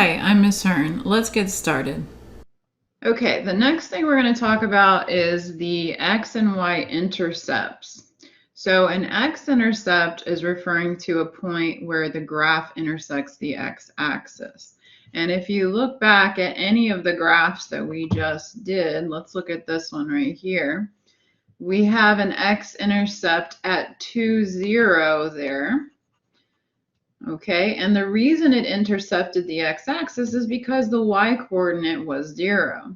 Hi, I'm Ms Hearn. Let's get started. Okay, the next thing we're going to talk about is the X and Y intercepts. So an X-intercept is referring to a point where the graph intersects the x-axis. And if you look back at any of the graphs that we just did, let's look at this one right here. We have an X-intercept at 2, 0 there. Okay, and the reason it intercepted the x-axis is because the y-coordinate was 0.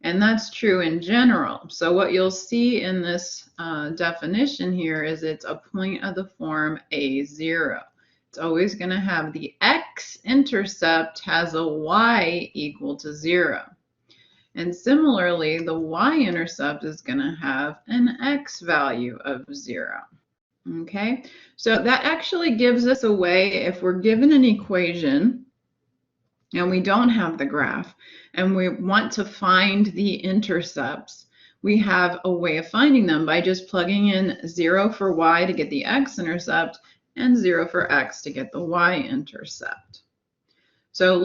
And that's true in general. So what you'll see in this definition here is it's a point of the form A0. It's always going to have the x-intercept has a y equal to 0. And similarly, the y-intercept is going to have an x value of 0. Okay, so that actually gives us a way, if we're given an equation and we don't have the graph and we want to find the intercepts, we have a way of finding them by just plugging in 0 for y to get the x-intercept and 0 for x to get the y-intercept. So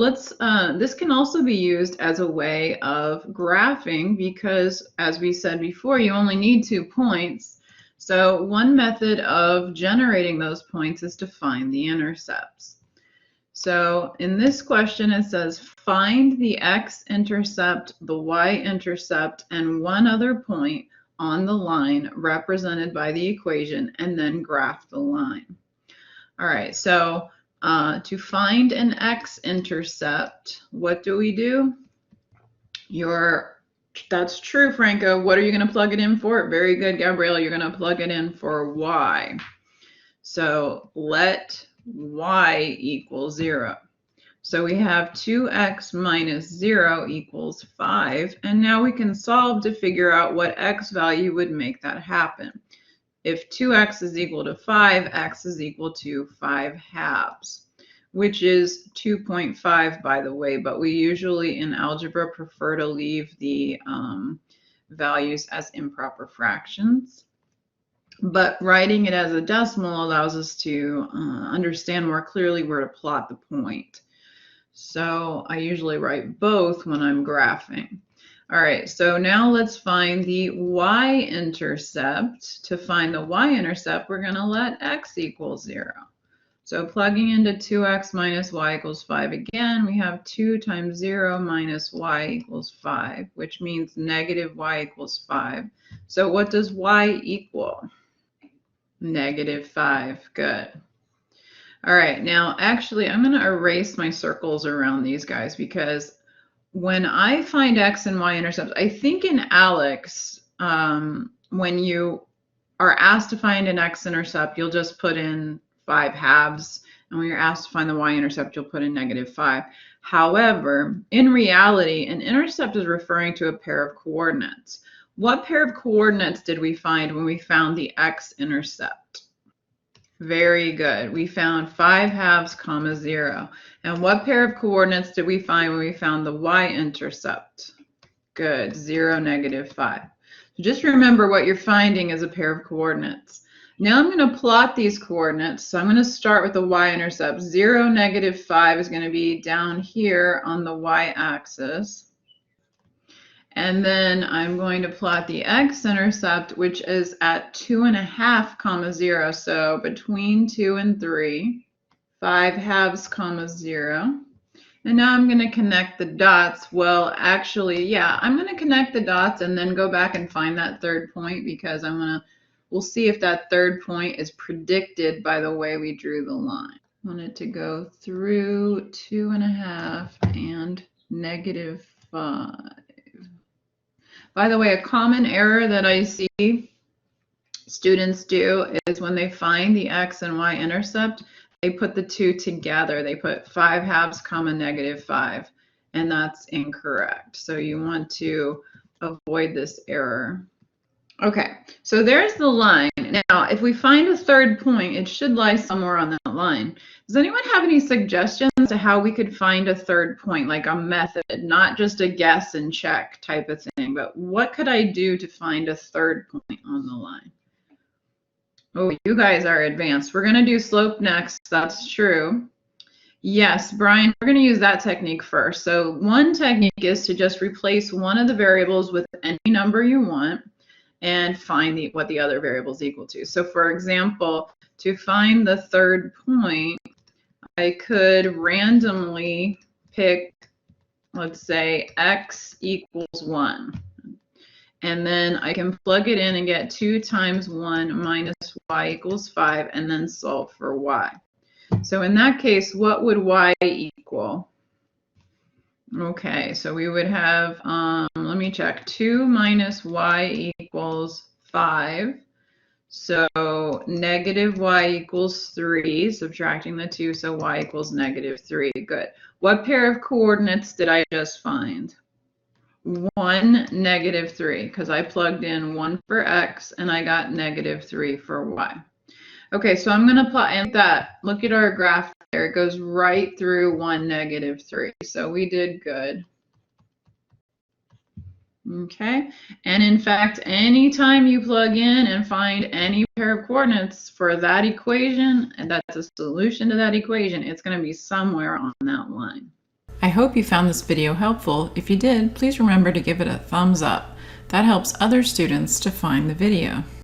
this can also be used as a way of graphing because, as we said before, you only need 2 points. So one method of generating those points is to find the intercepts. So in this question, it says find the x-intercept, the y-intercept, and one other point on the line represented by the equation, and then graph the line. All right, so to find an x-intercept, what do? That's true, Franco. What are you going to plug it in for? Very good, Gabrielle. You're going to plug it in for y. So let y equal 0. So we have 2x minus 0 equals 5. And now we can solve to figure out what x value would make that happen. If 2x is equal to 5, x is equal to 5 halves, which is 2.5, by the way, but we usually in algebra prefer to leave the values as improper fractions. But writing it as a decimal allows us to understand more clearly where to plot the point. So I usually write both when I'm graphing. All right, so now let's find the y-intercept. To find the y-intercept, we're going to let x equal 0. So plugging into 2x minus y equals 5 again, we have 2 times 0 minus y equals 5, which means negative y equals 5. So what does y equal? Negative 5. Good. All right, now actually I'm going to erase my circles around these guys because when I find x and y intercepts, I think in ALEKS, when you are asked to find an x-intercept, you'll just put in 5 halves. And when you're asked to find the y-intercept, you'll put in negative 5. However, in reality, an intercept is referring to a pair of coordinates. What pair of coordinates did we find when we found the x-intercept? Very good. We found 5 halves, comma 0. And what pair of coordinates did we find when we found the y-intercept? Good. 0, negative 5. So just remember what you're finding is a pair of coordinates. Now I'm going to plot these coordinates. So I'm going to start with the y-intercept. 0, negative 5 is going to be down here on the y-axis. And then I'm going to plot the x-intercept, which is at 2.5, comma 0. So between 2 and 3, 5 halves, comma 0. And now I'm going to connect the dots. Well, actually, yeah, I'm going to connect the dots and then go back and find that third point because we'll see if that third point is predicted by the way we drew the line. I want it to go through 2.5 and negative 5. By the way, a common error that I see students do is when they find the x and y intercept, they put the two together. They put 5 halves, comma negative 5, and that's incorrect. So you want to avoid this error. Okay, so there's the line. Now, if we find a third point, it should lie somewhere on that line. Does anyone have any suggestions to how we could find a third point, like a method, not just a guess and check type of thing, but what could I do to find a third point on the line? Oh, you guys are advanced. We're going to do slope next. That's true. Yes, Brian, we're going to use that technique first. So one technique is to just replace one of the variables with any number you want and find what the other variable is equal to. So for example, to find the third point, I could randomly pick, let's say, x equals 1. And then I can plug it in and get 2 times 1 minus y equals 5, and then solve for y. So in that case, what would y equal? Okay, so we would have, let me check, 2 minus y equals 5. So negative y equals 3, subtracting the 2, so y equals negative 3. Good. What pair of coordinates did I just find? 1, negative 3, because I plugged in 1 for x and I got negative 3 for y. Okay, so I'm going to plot in that. Look at our graph there. It goes right through 1, negative 3. So we did good. Okay, and in fact, anytime you plug in and find any pair of coordinates for that equation, and that's a solution to that equation, it's going to be somewhere on that line. I hope you found this video helpful. If you did, please remember to give it a thumbs up. That helps other students to find the video.